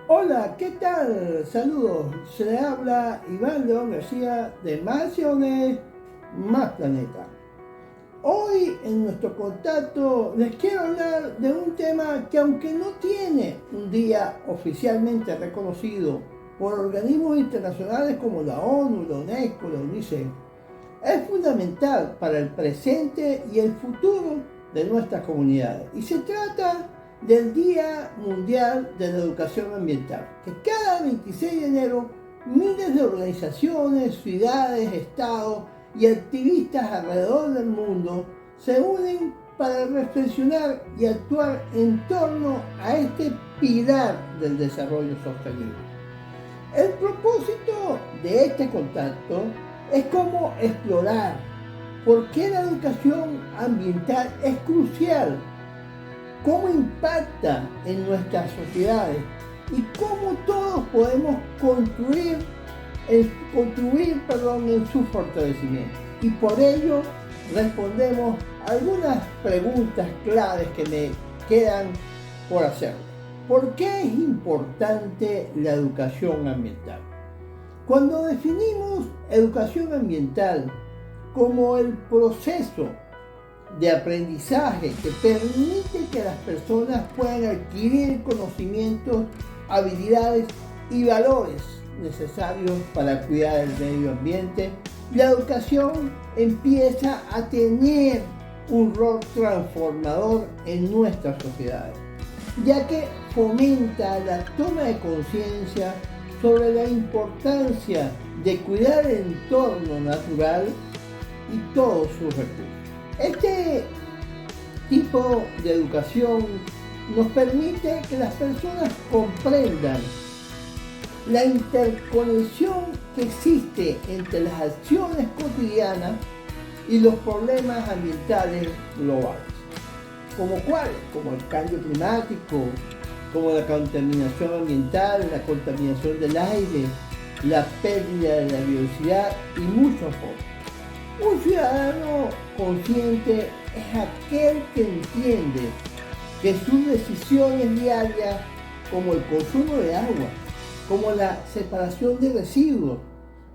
Hola, ¿qué tal? Saludos. Se le habla Iván León García de Más Siones, Más Planeta. Hoy en nuestro contacto les quiero hablar de un tema que, aunque no tiene un día oficialmente reconocido por organismos internacionales como la ONU, la UNESCO, la UNICEF, es fundamental para el presente y el futuro de nuestras comunidades. Y se trata del Día Mundial de la Educación Ambiental, que cada 26 de enero miles de organizaciones, ciudades, estados y activistas alrededor del mundo se unen para reflexionar y actuar en torno a este pilar del desarrollo sostenible. El propósito de este contacto es cómo explorar por qué la educación ambiental es crucial, cómo impacta en nuestras sociedades y cómo todos podemos contribuir en su fortalecimiento. Y por ello respondemos algunas preguntas claves que me quedan por hacer. ¿Por qué es importante la educación ambiental? Cuando definimos educación ambiental como el proceso de aprendizaje que permite que las personas puedan adquirir conocimientos, habilidades y valores necesarios para cuidar el medio ambiente, la educación empieza a tener un rol transformador en nuestras sociedades, ya que fomenta la toma de conciencia sobre la importancia de cuidar el entorno natural y todos sus recursos. Este tipo de educación nos permite que las personas comprendan la interconexión que existe entre las acciones cotidianas y los problemas ambientales globales. ¿Como cuáles? Como el cambio climático, como la contaminación ambiental, la contaminación del aire, la pérdida de la biodiversidad y muchos otros. Un ciudadano consciente es aquel que entiende que sus decisiones diarias, como el consumo de agua, como la separación de residuos,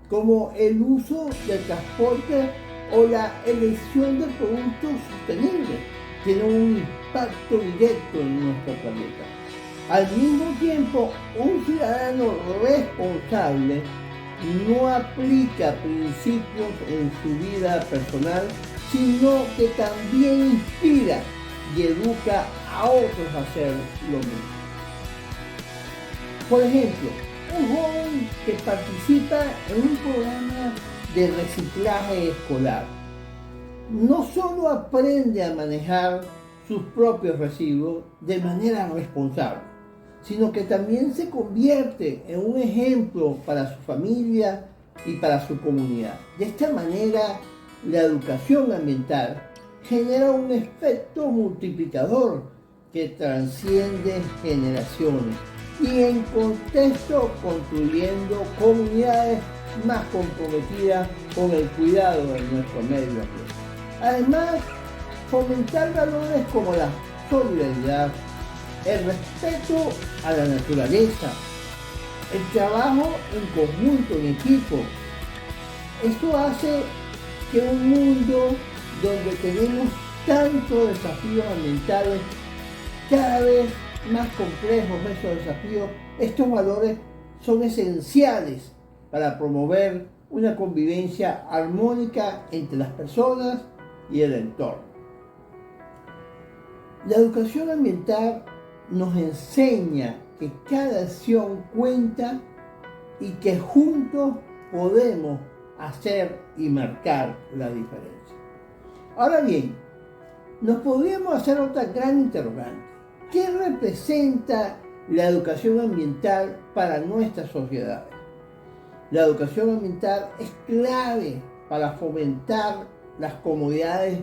como el uso del transporte o la elección de productos sostenibles, tienen un impacto directo en nuestro planeta. Al mismo tiempo, un ciudadano responsable no aplica principios en su vida personal, sino que también inspira y educa a otros a hacer lo mismo. Por ejemplo, un joven que participa en un programa de reciclaje escolar no solo aprende a manejar sus propios residuos de manera responsable, sino que también se convierte en un ejemplo para su familia y para su comunidad. De esta manera, la educación ambiental genera un efecto multiplicador que trasciende generaciones y en contexto construyendo comunidades más comprometidas con el cuidado de nuestro medio ambiente. Además, fomentar valores como la solidaridad, el respeto a la naturaleza, el trabajo en conjunto, en equipo. Esto hace que un mundo donde tenemos tantos desafíos ambientales, cada vez más complejos estos desafíos, estos valores son esenciales para promover una convivencia armónica entre las personas y el entorno. La educación ambiental nos enseña que cada acción cuenta y que juntos podemos hacer y marcar la diferencia. Ahora bien, nos podríamos hacer otra gran interrogante. ¿Qué representa la educación ambiental para nuestras sociedades? La educación ambiental es clave para fomentar las comunidades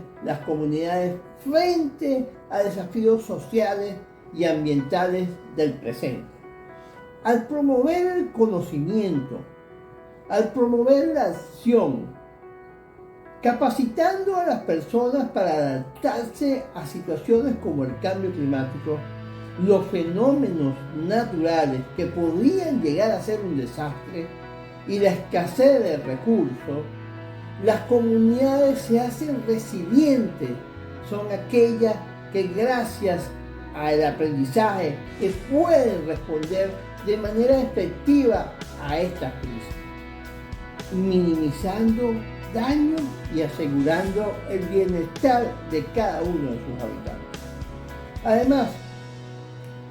frente a desafíos sociales y ambientales del presente. Al promover el conocimiento, al promover la acción, capacitando a las personas para adaptarse a situaciones como el cambio climático, los fenómenos naturales que podrían llegar a ser un desastre y la escasez de recursos, las comunidades se hacen resilientes. Son aquellas que gracias al aprendizaje que pueden responder de manera efectiva a estas crisis, minimizando daños y asegurando el bienestar de cada uno de sus habitantes. Además,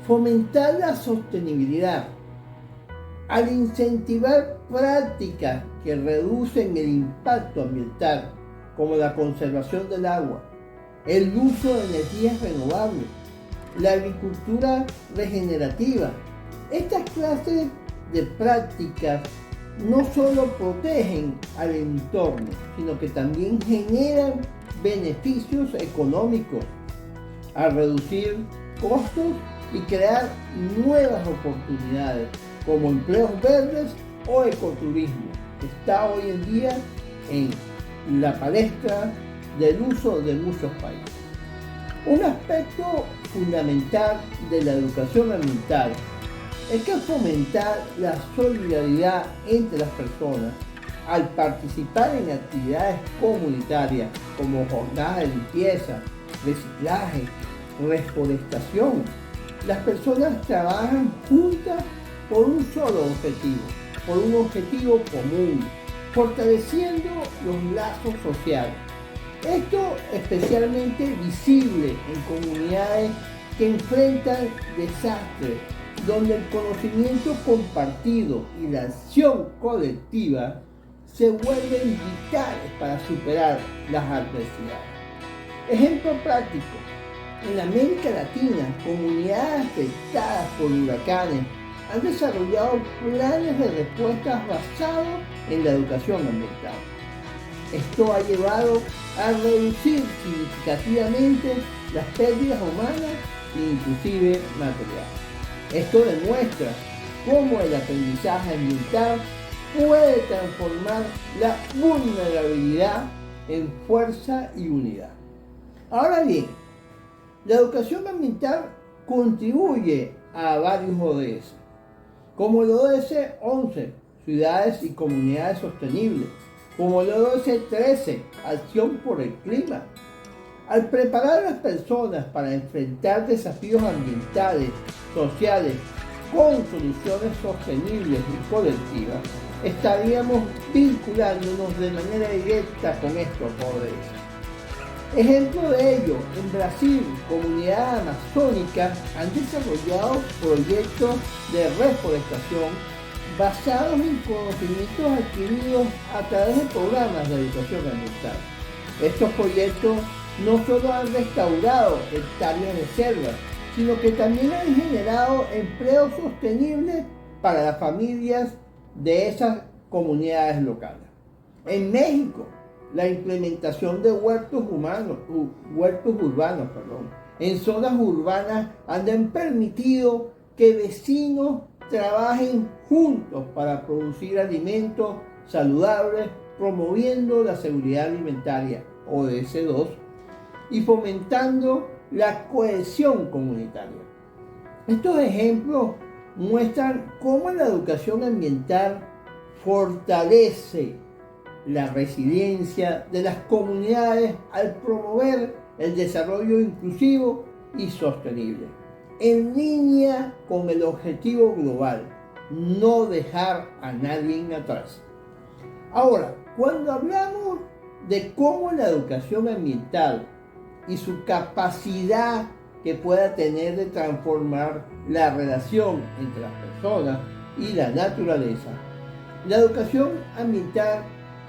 fomentar la sostenibilidad al incentivar prácticas que reducen el impacto ambiental, como la conservación del agua, el uso de energías renovables, la agricultura regenerativa. Estas clases de prácticas no solo protegen al entorno, sino que también generan beneficios económicos al reducir costos y crear nuevas oportunidades, como empleos verdes o ecoturismo, que está hoy en día en la palestra del uso de muchos países. Un aspecto fundamental de la educación ambiental es que fomentar la solidaridad entre las personas al participar en actividades comunitarias como jornadas de limpieza, reciclaje, reforestación. Las personas trabajan juntas por un solo objetivo, por un objetivo común, fortaleciendo los lazos sociales. Esto especialmente visible en comunidades que enfrentan desastres, donde el conocimiento compartido y la acción colectiva se vuelven vitales para superar las adversidades. Ejemplo práctico: en América Latina, comunidades afectadas por huracanes han desarrollado planes de respuestas basados en la educación ambiental. Esto ha llevado a reducir significativamente las pérdidas humanas e inclusive materiales. Esto demuestra cómo el aprendizaje ambiental puede transformar la vulnerabilidad en fuerza y unidad. Ahora bien, la educación ambiental contribuye a varios ODS, como el ODS 11, Ciudades y Comunidades Sostenibles, como el ODS 13, Acción por el Clima. Al preparar a las personas para enfrentar desafíos ambientales, sociales, con soluciones sostenibles y colectivas, estaríamos vinculándonos de manera directa con estos ODS. Ejemplo de ello: en Brasil, comunidades amazónicas han desarrollado proyectos de reforestación basados en conocimientos adquiridos a través de programas de educación ambiental. Estos proyectos no solo han restaurado hectáreas de selva, sino que también han generado empleos sostenibles para las familias de esas comunidades locales. En México, la implementación de huertos urbanos en zonas urbanas han permitido que vecinos trabajen juntos para producir alimentos saludables, promoviendo la seguridad alimentaria, ODS 2, y fomentando la cohesión comunitaria. Estos ejemplos muestran cómo la educación ambiental fortalece la resiliencia de las comunidades al promover el desarrollo inclusivo y sostenible, en línea con el objetivo global: no dejar a nadie atrás. Ahora, cuando hablamos de cómo la educación ambiental y su capacidad que pueda tener de transformar la relación entre las personas y la naturaleza, la educación ambiental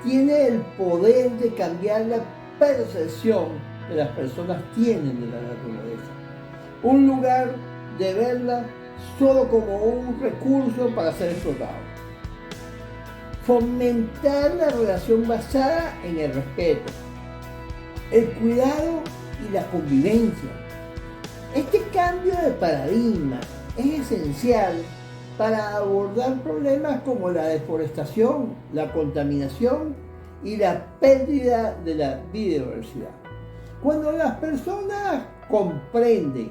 tiene el poder de cambiar la percepción que las personas tienen de la naturaleza. Un lugar de verla solo como un recurso para ser explotado. Fomentar la relación basada en el respeto, el cuidado y la convivencia. Este cambio de paradigma es esencial para abordar problemas como la deforestación, la contaminación y la pérdida de la biodiversidad. Cuando las personas comprenden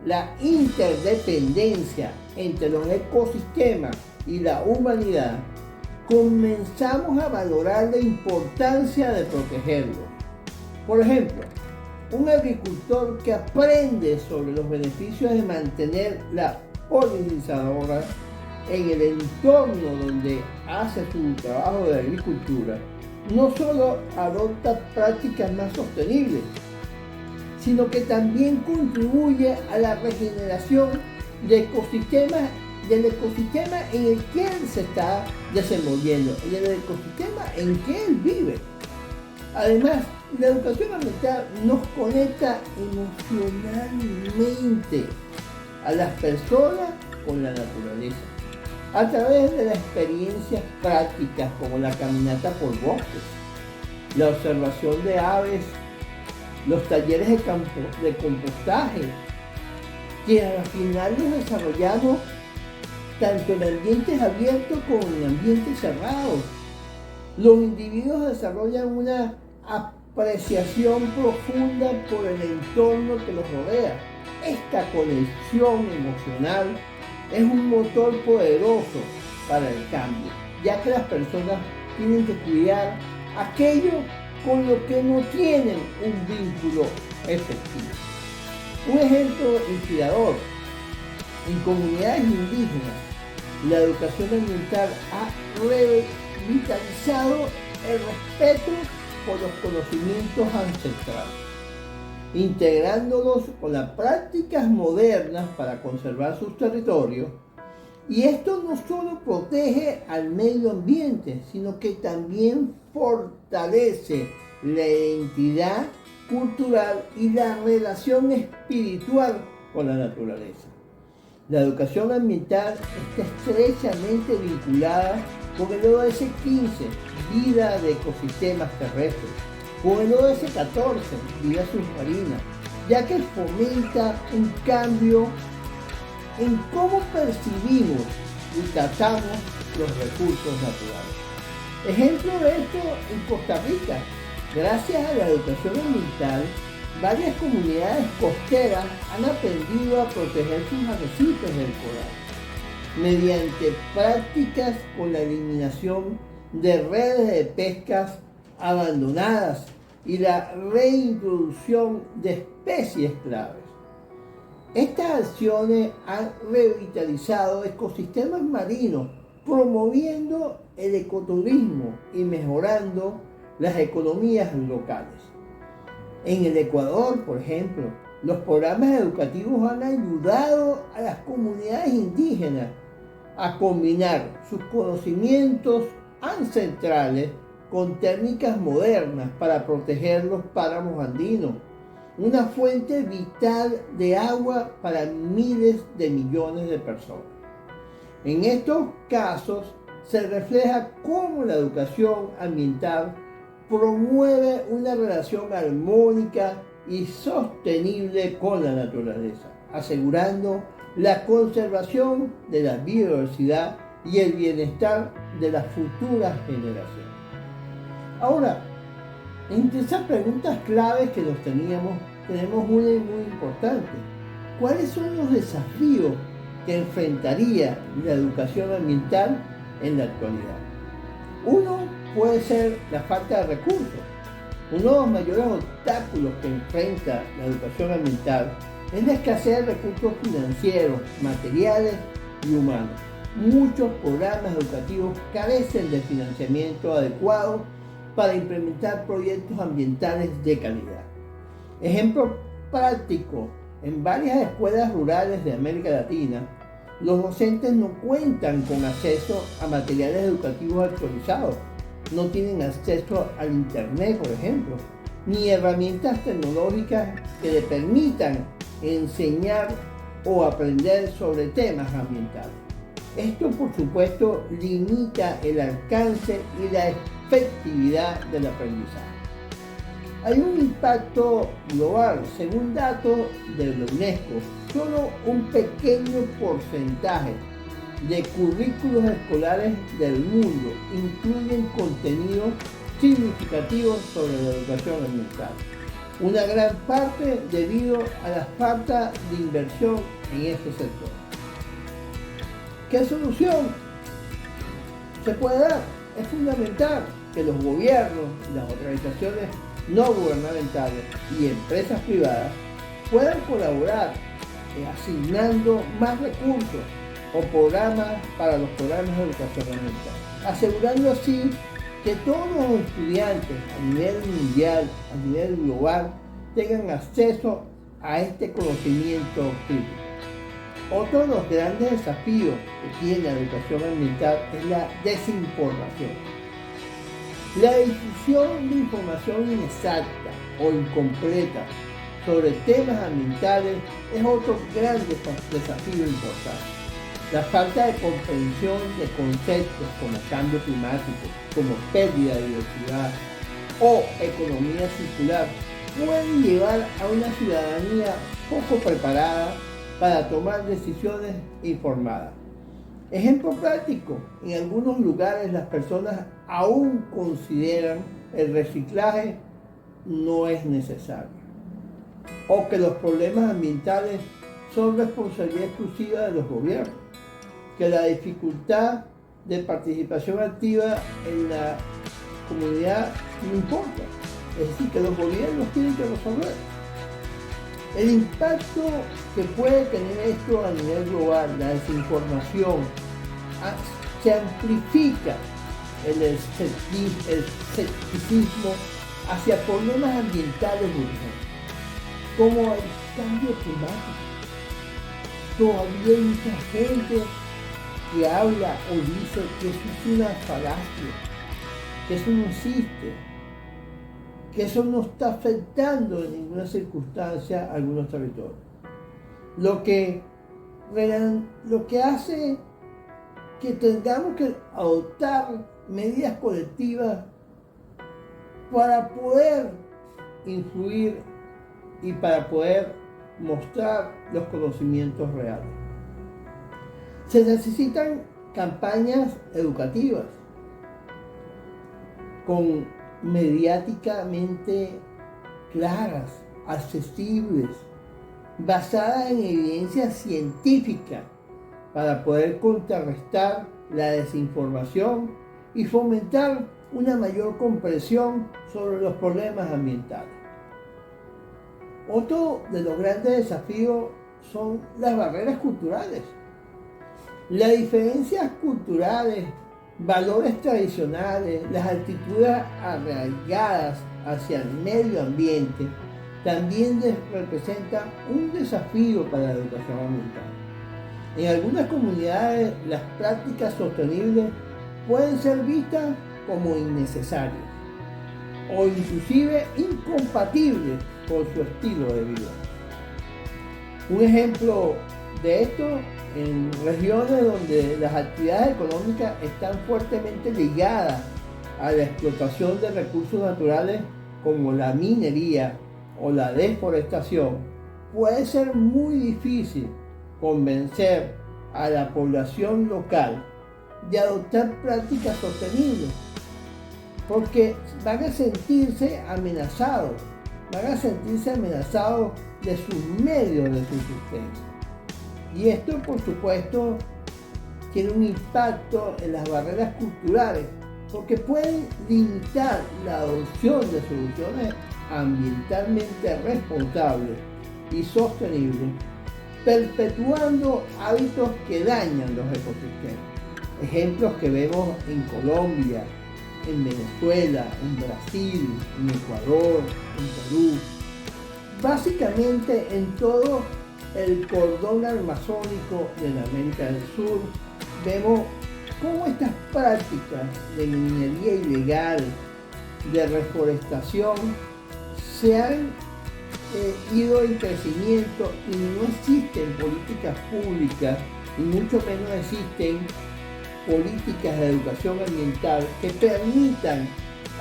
la interdependencia entre los ecosistemas y la humanidad, comenzamos a valorar la importancia de protegerlos. Por ejemplo, un agricultor que aprende sobre los beneficios de mantener la polinizadora en el entorno donde hace su trabajo de agricultura, no solo adopta prácticas más sostenibles, sino que también contribuye a la regeneración del ecosistema en el que él se está desenvolviendo, en el ecosistema en que él vive. Además, la educación ambiental nos conecta emocionalmente a las personas con la naturaleza, a través de las experiencias prácticas como la caminata por bosques, la observación de aves, los talleres de compostaje, que al final los desarrollamos tanto en ambientes abiertos como en ambientes cerrados. Los individuos desarrollan una apreciación profunda por el entorno que los rodea. Esta conexión emocional es un motor poderoso para el cambio, ya que las personas tienen que cuidar aquello con lo que no tienen un vínculo efectivo. Un ejemplo inspirador: en comunidades indígenas, la educación ambiental ha revitalizado el respeto por los conocimientos ancestrales, integrándolos con las prácticas modernas para conservar sus territorios. Y esto no solo protege al medio ambiente, sino que también fortalece la identidad cultural y la relación espiritual con la naturaleza. La educación ambiental está estrechamente vinculada con el ODS 15, vida de ecosistemas terrestres, con el ODS 14, vida submarina, ya que fomenta un cambio en cómo percibimos y tratamos los recursos naturales. Ejemplo de esto en Costa Rica. Gracias a la educación ambiental, varias comunidades costeras han aprendido a proteger sus arrecifes del coral, mediante prácticas con la eliminación de redes de pescas abandonadas y la reintroducción de especies claves. Estas acciones han revitalizado ecosistemas marinos, promoviendo el ecoturismo y mejorando las economías locales. En el Ecuador, por ejemplo, los programas educativos han ayudado a las comunidades indígenas a combinar sus conocimientos ancestrales con técnicas modernas para proteger los páramos andinos, una fuente vital de agua para miles de millones de personas. En estos casos se refleja cómo la educación ambiental promueve una relación armónica y sostenible con la naturaleza, asegurando la conservación de la biodiversidad y el bienestar de las futuras generaciones. Ahora, entre esas preguntas claves que nos tenemos una muy importante. ¿Cuáles son los desafíos que enfrentaría la educación ambiental en la actualidad? Uno puede ser la falta de recursos. Uno de los mayores obstáculos que enfrenta la educación ambiental es la escasez de recursos financieros, materiales y humanos. Muchos programas educativos carecen de financiamiento adecuado para implementar proyectos ambientales de calidad. Ejemplo práctico: en varias escuelas rurales de América Latina, los docentes no cuentan con acceso a materiales educativos actualizados, no tienen acceso al internet, por ejemplo, ni herramientas tecnológicas que le permitan enseñar o aprender sobre temas ambientales. Esto, por supuesto, limita el alcance y la efectividad del aprendizaje. Hay un impacto global. Según datos de la UNESCO, solo un pequeño porcentaje de currículos escolares del mundo incluyen contenidos significativos sobre la educación ambiental. una gran parte debido a la falta de inversión en este sector. ¿Qué solución se puede dar? Es fundamental que los gobiernos, las organizaciones no gubernamentales y empresas privadas puedan colaborar asignando más recursos o programas para los programas de educación ambiental, asegurando así que todos los estudiantes a nivel mundial, a nivel global, tengan acceso a este conocimiento crítico. Otro de los grandes desafíos que tiene la educación ambiental es la desinformación. La difusión de información inexacta o incompleta sobre temas ambientales es otro gran desafío importante. La falta de comprensión de conceptos como cambio climático, como pérdida de biodiversidad o economía circular pueden llevar a una ciudadanía poco preparada para tomar decisiones informadas. Ejemplo práctico, en algunos lugares las personas aún consideran el reciclaje no es necesario, o que los problemas ambientales son responsabilidad exclusiva de los gobiernos, que la dificultad de participación activa en la comunidad no importa, es decir, que los gobiernos tienen que resolver. El impacto que puede tener esto a nivel global, la desinformación, se amplifica el escepticismo hacia problemas ambientales urgentes, como el cambio climático. Todavía hay mucha gente que habla o dice que eso es una falacia, que eso no existe, que eso no está afectando en ninguna circunstancia a algunos territorios. Lo que hace que tengamos que adoptar medidas colectivas para poder influir y para poder mostrar los conocimientos reales. Se necesitan campañas educativas con mediáticamente claras, accesibles, basadas en evidencia científica para poder contrarrestar la desinformación y fomentar una mayor comprensión sobre los problemas ambientales. Otro de los grandes desafíos son las barreras culturales. Las diferencias culturales, valores tradicionales, las actitudes arraigadas hacia el medio ambiente también representan un desafío para la educación ambiental. En algunas comunidades las prácticas sostenibles pueden ser vistas como innecesarias o inclusive incompatibles con su estilo de vida. Un ejemplo de esto en regiones donde las actividades económicas están fuertemente ligadas a la explotación de recursos naturales como la minería o la deforestación, puede ser muy difícil convencer a la población local de adoptar prácticas sostenibles, porque van a sentirse amenazados de sus medios de subsistencia. Y esto, por supuesto, tiene un impacto en las barreras culturales, porque pueden limitar la adopción de soluciones ambientalmente responsables y sostenibles, perpetuando hábitos que dañan los ecosistemas. Ejemplos que vemos en Colombia, en Venezuela, en Brasil, en Ecuador, en Perú, básicamente en todo el cordón amazónico de la América del Sur. Vemos cómo estas prácticas de minería ilegal, de reforestación, se han ido en crecimiento y no existen políticas públicas y mucho menos existen políticas de educación ambiental que permitan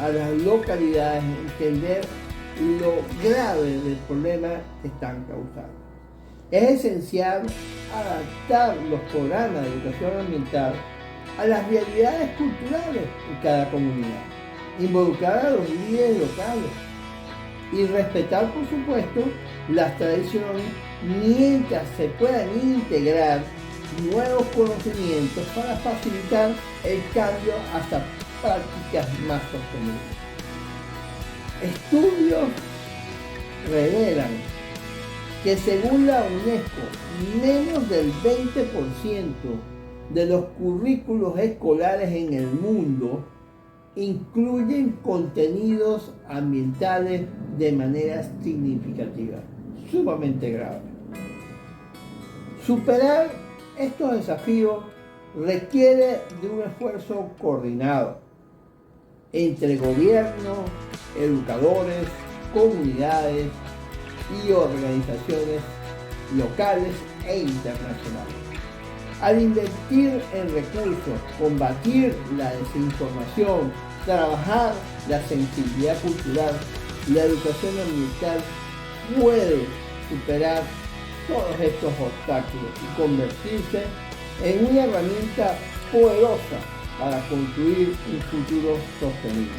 a las localidades entender lo grave del problema que están causando. Es esencial adaptar los programas de educación ambiental a las realidades culturales de cada comunidad, involucrar a los líderes locales, y respetar, por supuesto, las tradiciones mientras se puedan integrar nuevos conocimientos para facilitar el cambio hacia prácticas más sostenibles. Estudios revelan que según la UNESCO, menos del 20% de los currículos escolares en el mundo incluyen contenidos ambientales de manera significativa, sumamente grave. Superar estos desafíos requiere de un esfuerzo coordinado entre gobiernos, educadores, comunidades y organizaciones locales e internacionales. Al invertir en recursos, combatir la desinformación, trabajar la sensibilidad cultural, la educación ambiental puede superar todos estos obstáculos y convertirse en una herramienta poderosa para construir un futuro sostenible.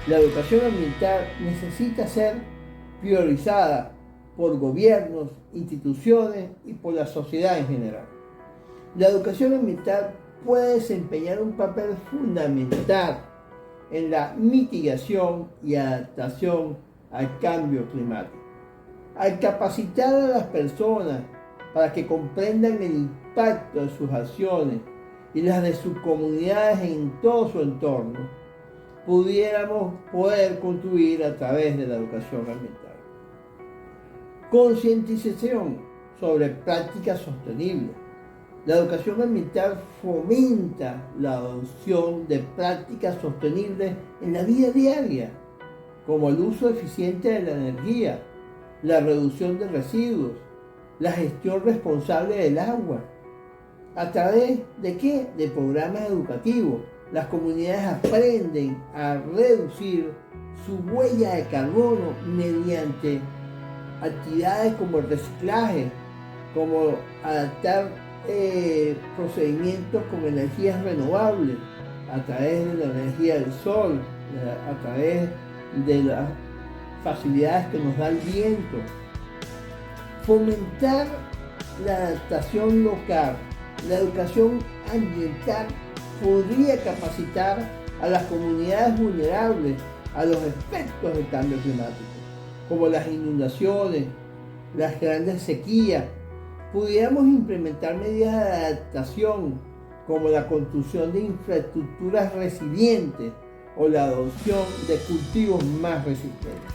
La educación ambiental necesita ser priorizada por gobiernos, instituciones y por la sociedad en general. La educación ambiental puede desempeñar un papel fundamental en la mitigación y adaptación al cambio climático. Al capacitar a las personas para que comprendan el impacto de sus acciones y las de sus comunidades en todo su entorno, pudiéramos poder contribuir a través de la educación ambiental. Concientización sobre prácticas sostenibles. La educación ambiental fomenta la adopción de prácticas sostenibles en la vida diaria, como el uso eficiente de la energía, la reducción de residuos, la gestión responsable del agua. ¿A través de qué? De programas educativos. Las comunidades aprenden a reducir su huella de carbono mediante actividades como el reciclaje, como adaptar procedimientos con energías renovables, a través de la energía del sol, a través de las facilidades que nos da el viento. Fomentar la adaptación local. La educación ambiental podría capacitar a las comunidades vulnerables a los efectos del cambio climático, como las inundaciones, las grandes sequías. Pudiéramos implementar medidas de adaptación, como la construcción de infraestructuras resilientes o la adopción de cultivos más resistentes.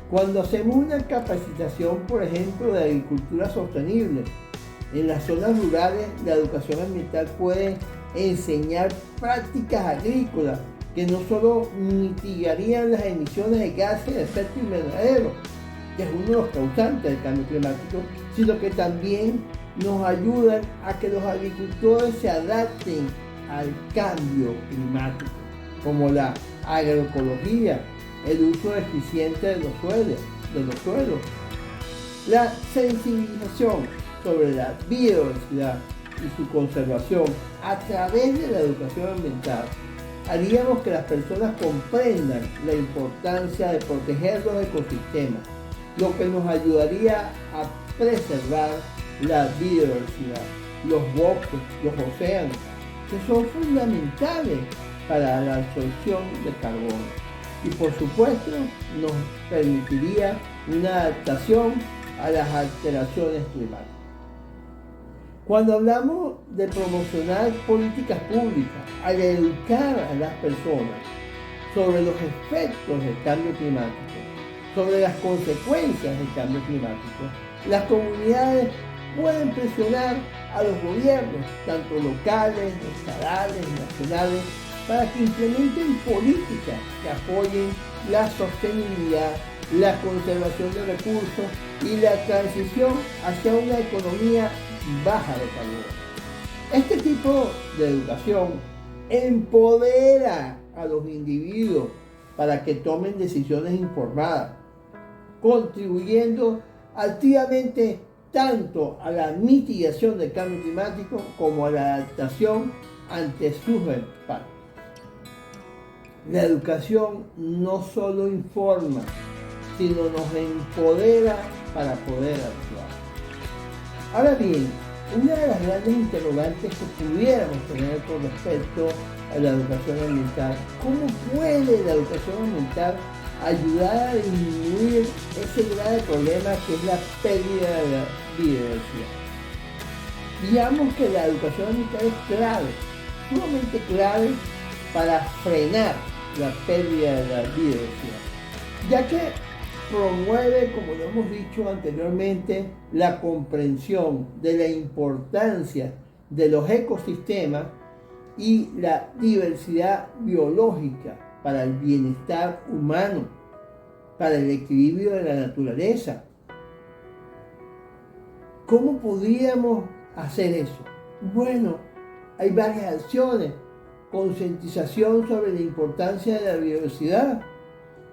Cuando hacemos una capacitación, por ejemplo, de agricultura sostenible, en las zonas rurales, la educación ambiental puede enseñar prácticas agrícolas que no solo mitigarían las emisiones de gases de efecto invernadero, que es uno de los causantes del cambio climático, sino que también nos ayudan a que los agricultores se adapten al cambio climático, como la agroecología, el uso eficiente de los suelos, la sensibilización sobre la biodiversidad y su conservación a través de la educación ambiental. Haríamos que las personas comprendan la importancia de proteger los ecosistemas, lo que nos ayudaría a preservar la biodiversidad, los bosques, los océanos, que son fundamentales para la absorción de carbono. Y por supuesto nos permitiría una adaptación a las alteraciones climáticas. Cuando hablamos de promocionar políticas públicas, al educar a las personas sobre los efectos del cambio climático, sobre las consecuencias del cambio climático, las comunidades pueden presionar a los gobiernos, tanto locales, estatales, nacionales, para que implementen políticas que apoyen la sostenibilidad, la conservación de recursos y la transición hacia una economía baja de carbono. Este tipo de educación empodera a los individuos para que tomen decisiones informadas, contribuyendo activamente tanto a la mitigación del cambio climático como a la adaptación ante sus impactos. La educación no solo informa, sino nos empodera para poder actuar. Ahora bien, una de las grandes interrogantes que pudiéramos tener con respecto a la educación ambiental, ¿cómo puede la educación ambiental ayudar a disminuir ese grave problema que es la pérdida de la biodiversidad? Digamos que la educación ambiental es clave, sumamente clave para frenar la pérdida de la biodiversidad, ya que promueve, como lo hemos dicho anteriormente, la comprensión de la importancia de los ecosistemas y la diversidad biológica para el bienestar humano, para el equilibrio de la naturaleza. ¿Cómo podríamos hacer eso? Bueno, hay varias acciones. Concientización sobre la importancia de la biodiversidad.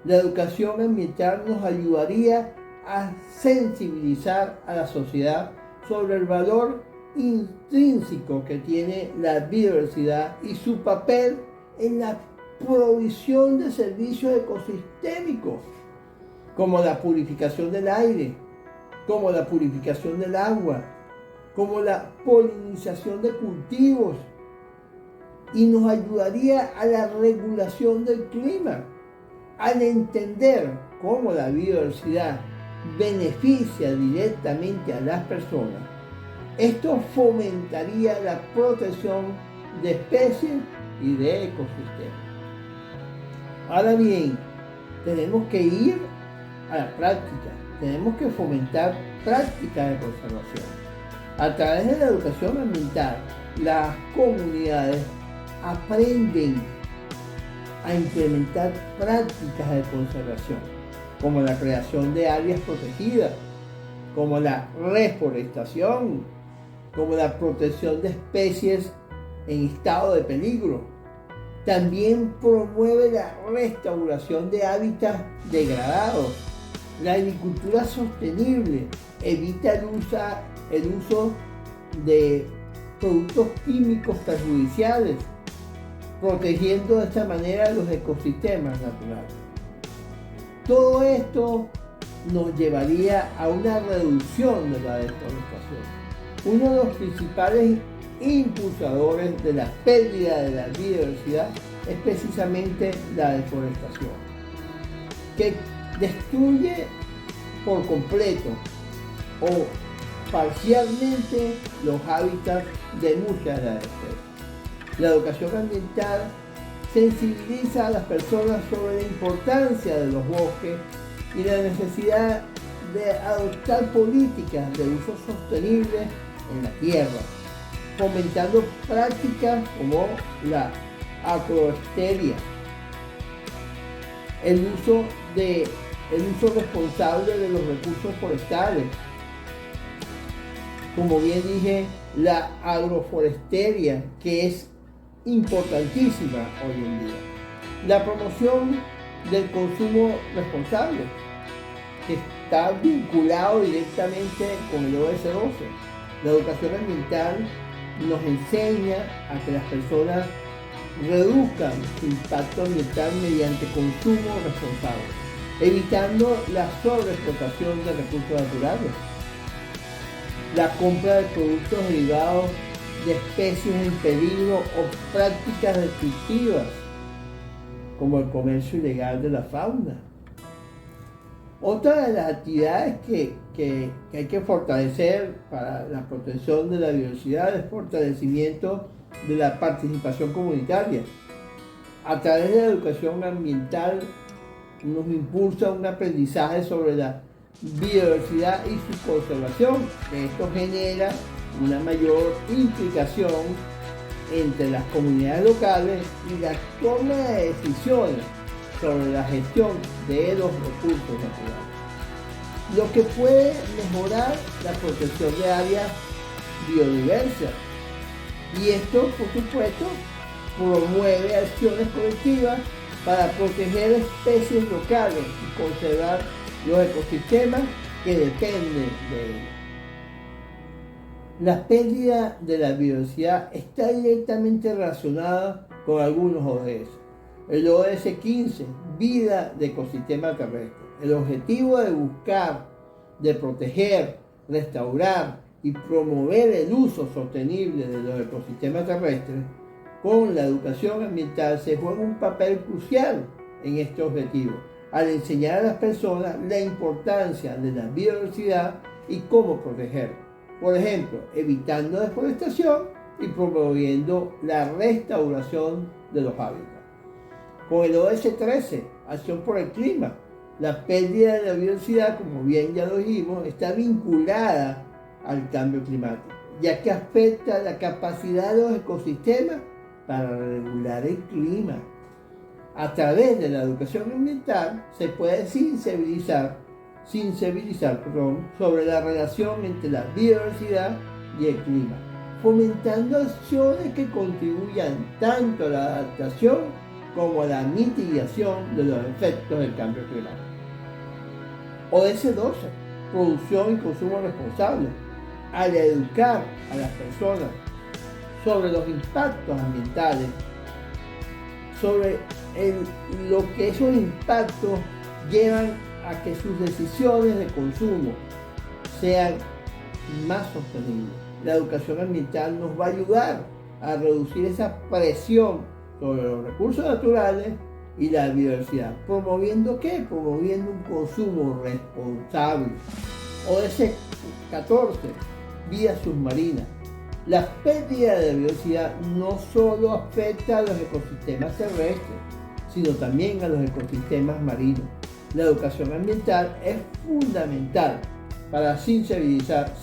La educación ambiental nos ayudaría a sensibilizar a la sociedad sobre el valor intrínseco que tiene la biodiversidad y su papel en la provisión de servicios ecosistémicos, como la purificación del aire, como la purificación del agua, como la polinización de cultivos, y nos ayudaría a la regulación del clima. Al entender cómo la biodiversidad beneficia directamente a las personas, esto fomentaría la protección de especies y de ecosistemas. Ahora bien, tenemos que ir a la práctica, tenemos que fomentar prácticas de conservación. A través de la educación ambiental, las comunidades aprenden a implementar prácticas de conservación, como la creación de áreas protegidas, como la reforestación, como la protección de especies en estado de peligro. También promueve la restauración de hábitats degradados. La agricultura sostenible evita el uso de productos químicos perjudiciales, protegiendo de esta manera los ecosistemas naturales. Todo esto nos llevaría a una reducción de la deforestación. Uno de los principales impulsadores de la pérdida de la biodiversidad es precisamente la deforestación, que destruye por completo o parcialmente los hábitats de muchas de las especies. La educación ambiental sensibiliza a las personas sobre la importancia de los bosques y la necesidad de adoptar políticas de uso sostenible en la tierra, fomentando prácticas como la agroforestería, el uso responsable de los recursos forestales. Como bien dije, la agroforestería, que es importantísima hoy en día. La promoción del consumo responsable, que está vinculado directamente con el ODS 12. La educación ambiental nos enseña a que las personas reduzcan su impacto ambiental mediante consumo responsable, evitando la sobreexplotación de recursos naturales, la compra de productos derivados de especies en peligro o prácticas destructivas, como el comercio ilegal de la fauna. Otra de las actividades que hay que fortalecer para la protección de la biodiversidad es el fortalecimiento de la participación comunitaria. A través de la educación ambiental nos impulsa un aprendizaje sobre la biodiversidad y su conservación. Esto genera una mayor implicación entre las comunidades locales y la toma de decisiones sobre la gestión de los recursos naturales, lo que puede mejorar la protección de áreas biodiversas. Y esto, por supuesto, promueve acciones colectivas para proteger especies locales y conservar los ecosistemas que dependen de ellos. La pérdida de la biodiversidad está directamente relacionada con algunos ODS. El ODS 15, vida de ecosistema terrestre. El objetivo de buscar, de proteger, restaurar y promover el uso sostenible de los ecosistemas terrestres con la educación ambiental se juega un papel crucial en este objetivo, al enseñar a las personas la importancia de la biodiversidad y cómo protegerla. Por ejemplo, evitando deforestación y promoviendo la restauración de los hábitats. Con el ODS 13, Acción por el Clima, la pérdida de la biodiversidad, como bien ya lo dijimos, está vinculada al cambio climático, ya que afecta la capacidad de los ecosistemas para regular el clima. A través de la educación ambiental se puede sensibilizar sobre la relación entre la biodiversidad y el clima, fomentando acciones que contribuyan tanto a la adaptación como a la mitigación de los efectos del cambio climático. ODS 12, producción y consumo responsable. Al educar a las personas sobre los impactos ambientales, sobre lo que esos impactos llevan a que sus decisiones de consumo sean más sostenibles. La educación ambiental nos va a ayudar a reducir esa presión sobre los recursos naturales y la biodiversidad. ¿Promoviendo qué? Promoviendo un consumo responsable. ODS 14, vida submarina. La pérdida de biodiversidad no solo afecta a los ecosistemas terrestres, sino también a los ecosistemas marinos. La educación ambiental es fundamental para sensibilizar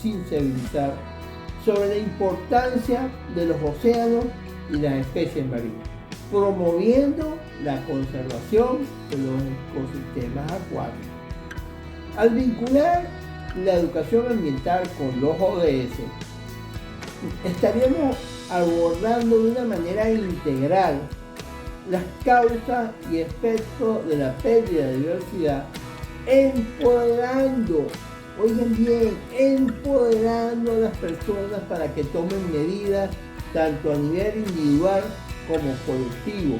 sobre la importancia de los océanos y las especies marinas, promoviendo la conservación de los ecosistemas acuáticos. Al vincular la educación ambiental con los ODS, estaríamos abordando de una manera integral las causas y efectos de la pérdida de biodiversidad, empoderando, oigan bien, empoderando a las personas para que tomen medidas tanto a nivel individual como colectivo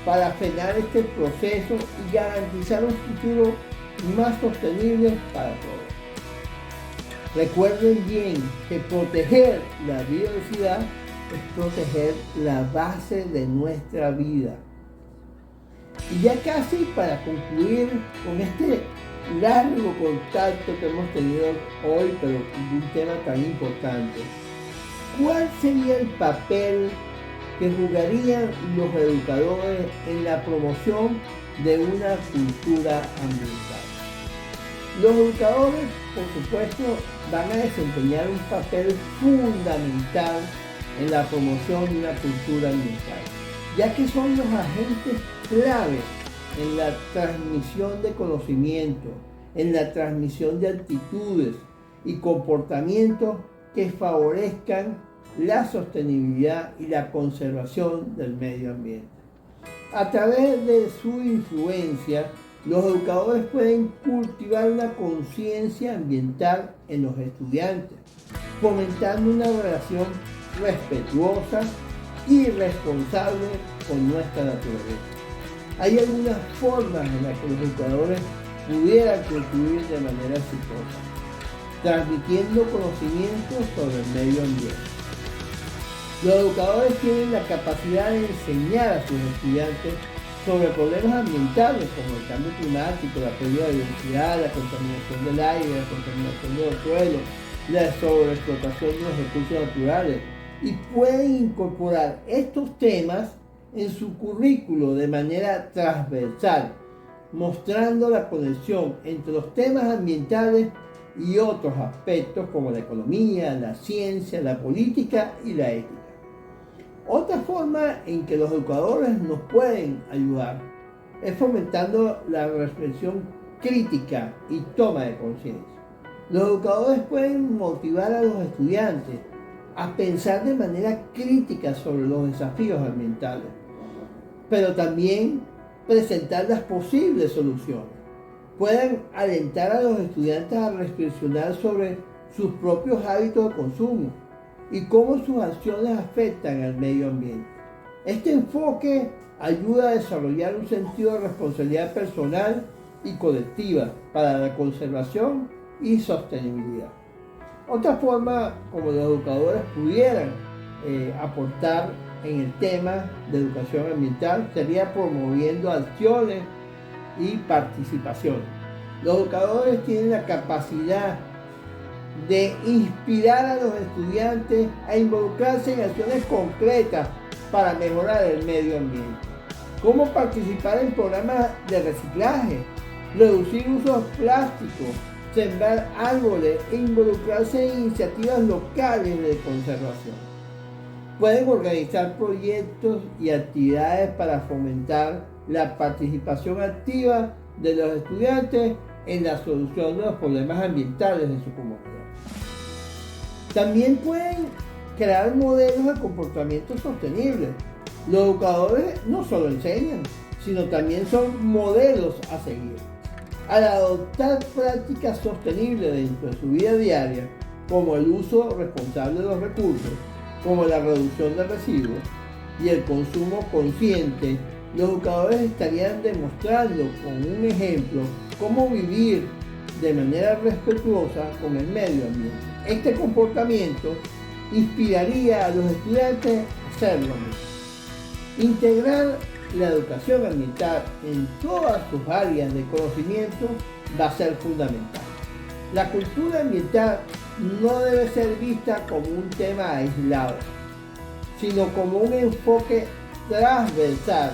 para frenar este proceso y garantizar un futuro más sostenible para todos. Recuerden bien que proteger la biodiversidad es proteger la base de nuestra vida. Y ya casi para concluir con este largo contacto que hemos tenido hoy, pero de un tema tan importante, ¿cuál sería el papel que jugarían los educadores en la promoción de una cultura ambiental? Los educadores, por supuesto, van a desempeñar un papel fundamental en la promoción de una cultura ambiental, ya que son los agentes claves en la transmisión de conocimiento, en la transmisión de actitudes y comportamientos que favorezcan la sostenibilidad y la conservación del medio ambiente. A través de su influencia, los educadores pueden cultivar la conciencia ambiental en los estudiantes, fomentando una relación respetuosa y responsable con nuestra naturaleza. Hay algunas formas en las que los educadores pudieran contribuir de manera exitosa, transmitiendo conocimientos sobre el medio ambiente. Los educadores tienen la capacidad de enseñar a sus estudiantes sobre problemas ambientales como el cambio climático, la pérdida de biodiversidad, la contaminación del aire, la contaminación de los suelos, la sobreexplotación de los recursos naturales, y pueden incorporar estos temas en su currículo de manera transversal, mostrando la conexión entre los temas ambientales y otros aspectos como la economía, la ciencia, la política y la ética. Otra forma en que los educadores nos pueden ayudar es fomentando la reflexión crítica y toma de conciencia. Los educadores pueden motivar a los estudiantes a pensar de manera crítica sobre los desafíos ambientales, pero también presentar las posibles soluciones. Pueden alentar a los estudiantes a reflexionar sobre sus propios hábitos de consumo y cómo sus acciones afectan al medio ambiente. Este enfoque ayuda a desarrollar un sentido de responsabilidad personal y colectiva para la conservación y sostenibilidad. Otra forma como los educadores pudieran aportar en el tema de educación ambiental sería promoviendo acciones y participación. Los educadores tienen la capacidad de inspirar a los estudiantes a involucrarse en acciones concretas para mejorar el medio ambiente. Cómo participar en programas de reciclaje, reducir usos plásticos, sembrar árboles e involucrarse en iniciativas locales de conservación. Pueden organizar proyectos y actividades para fomentar la participación activa de los estudiantes en la solución de los problemas ambientales de su comunidad. También pueden crear modelos de comportamiento sostenible. Los educadores no solo enseñan, sino también son modelos a seguir. Al adoptar prácticas sostenibles dentro de su vida diaria, como el uso responsable de los recursos, como la reducción de residuos y el consumo consciente, los educadores estarían demostrando con un ejemplo cómo vivir de manera respetuosa con el medio ambiente. Este comportamiento inspiraría a los estudiantes a hacer lo mismo. Integrar la educación ambiental en todas sus áreas de conocimiento va a ser fundamental. La cultura ambiental no debe ser vista como un tema aislado, sino como un enfoque transversal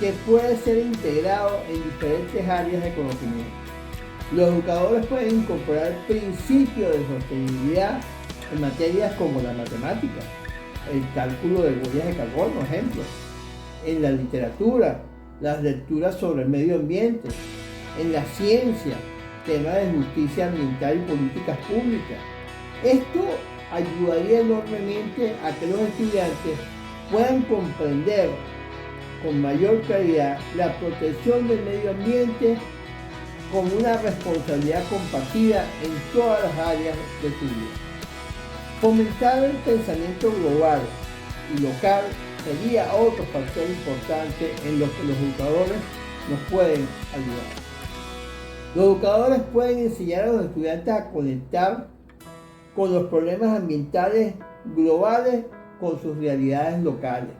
que puede ser integrado en diferentes áreas de conocimiento. Los educadores pueden incorporar principios de sostenibilidad en materias como la matemática, el cálculo de huellas de carbono, ejemplo, en la literatura, las lecturas sobre el medio ambiente, en la ciencia, temas de justicia ambiental y políticas públicas. Esto ayudaría enormemente a que los estudiantes puedan comprender con mayor claridad la protección del medio ambiente como una responsabilidad compartida en todas las áreas de su vida. Fomentar el pensamiento global y local sería otro factor importante en lo que los educadores nos pueden ayudar. Los educadores pueden enseñar a los estudiantes a conectar con los problemas ambientales globales con sus realidades locales.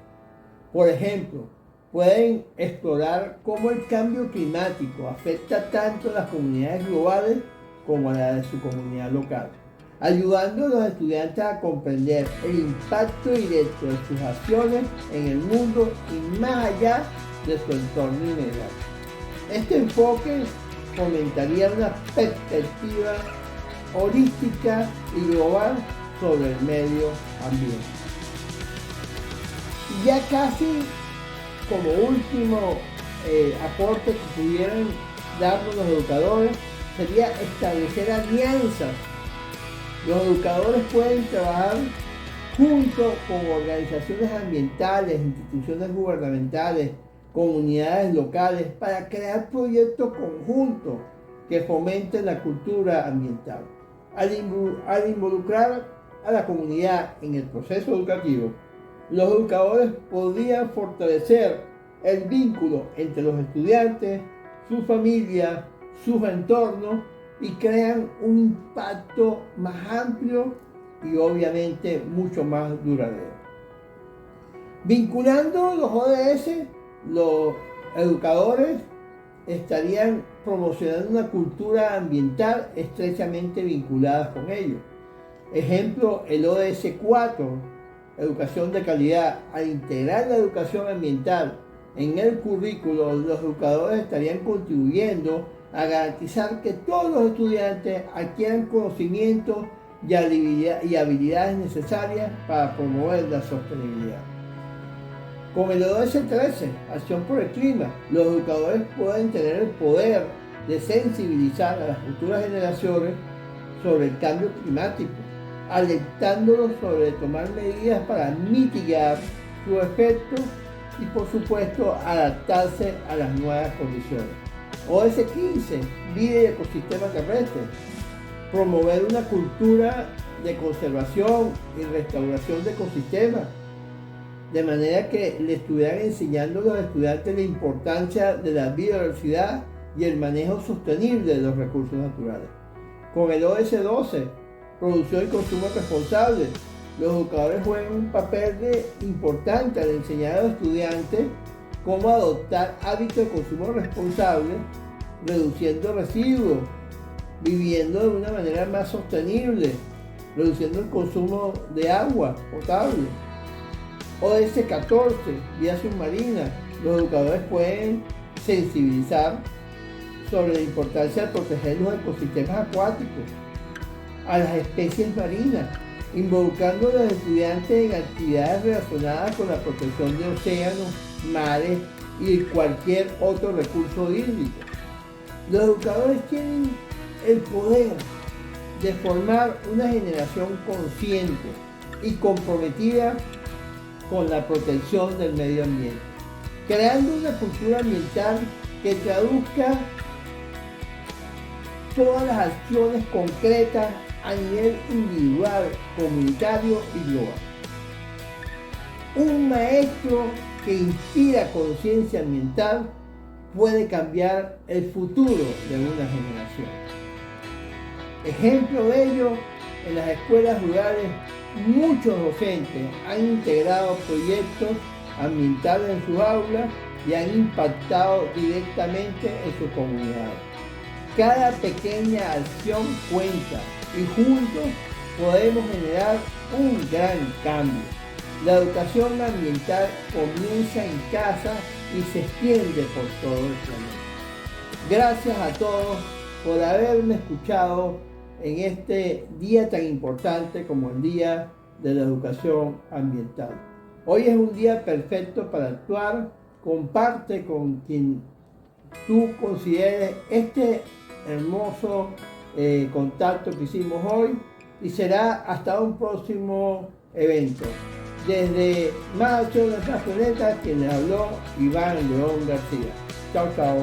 Por ejemplo, pueden explorar cómo el cambio climático afecta tanto a las comunidades globales como a la de su comunidad local, ayudando a los estudiantes a comprender el impacto directo de sus acciones en el mundo y más allá de su entorno inmediato. Este enfoque fomentaría una perspectiva holística y global sobre el medio ambiente. Y ya casi como último aporte que pudieran darnos los educadores sería establecer alianzas. Los educadores pueden trabajar junto con organizaciones ambientales, instituciones gubernamentales, comunidades locales para crear proyectos conjuntos que fomenten la cultura ambiental. Al involucrar a la comunidad en el proceso educativo, los educadores podrían fortalecer el vínculo entre los estudiantes, sus familias, sus entornos y crean un impacto más amplio y obviamente mucho más duradero. Vinculando los ODS, los educadores estarían promocionando una cultura ambiental estrechamente vinculada con ello. Ejemplo, el ODS 4, educación de calidad. Al integrar la educación ambiental en el currículo, los educadores estarían contribuyendo a garantizar que todos los estudiantes adquieran conocimientos y habilidades necesarias para promover la sostenibilidad. Con el ODS 13, acción por el clima, los educadores pueden tener el poder de sensibilizar a las futuras generaciones sobre el cambio climático, alertándolos sobre tomar medidas para mitigar sus efectos y por supuesto adaptarse a las nuevas condiciones. ODS 15, vida y ecosistema terrestre, promover una cultura de conservación y restauración de ecosistemas, de manera que le estuvieran enseñando a los estudiantes la importancia de la biodiversidad y el manejo sostenible de los recursos naturales. Con el ODS 12, producción y consumo responsable, los educadores juegan un papel importante al enseñar a los estudiantes cómo adoptar hábitos de consumo responsable, reduciendo residuos, viviendo de una manera más sostenible, reduciendo el consumo de agua potable. ODS 14, vía submarina, los educadores pueden sensibilizar sobre la importancia de proteger los ecosistemas acuáticos, a las especies marinas, involucrando a los estudiantes en actividades relacionadas con la protección de océanos, mares y cualquier otro recurso hídrico. Los educadores tienen el poder de formar una generación consciente y comprometida con la protección del medio ambiente, creando una cultura ambiental que traduzca todas las acciones concretas a nivel individual, comunitario y global. Un maestro que inspira conciencia ambiental puede cambiar el futuro de una generación. Ejemplo de ello, en las escuelas rurales muchos docentes han integrado proyectos ambientales en sus aulas y han impactado directamente en sus comunidades. Cada pequeña acción cuenta y juntos podemos generar un gran cambio. La educación ambiental comienza en casa y se extiende por todo el planeta. Gracias a todos por haberme escuchado en este día tan importante como el Día de la Educación Ambiental. Hoy es un día perfecto para actuar. Comparte con quien tú consideres este hermoso contacto que hicimos hoy y será hasta un próximo evento. Desde Más Acción de Nuestras Planetas, quien les habló, Iván León García. Chao, chao.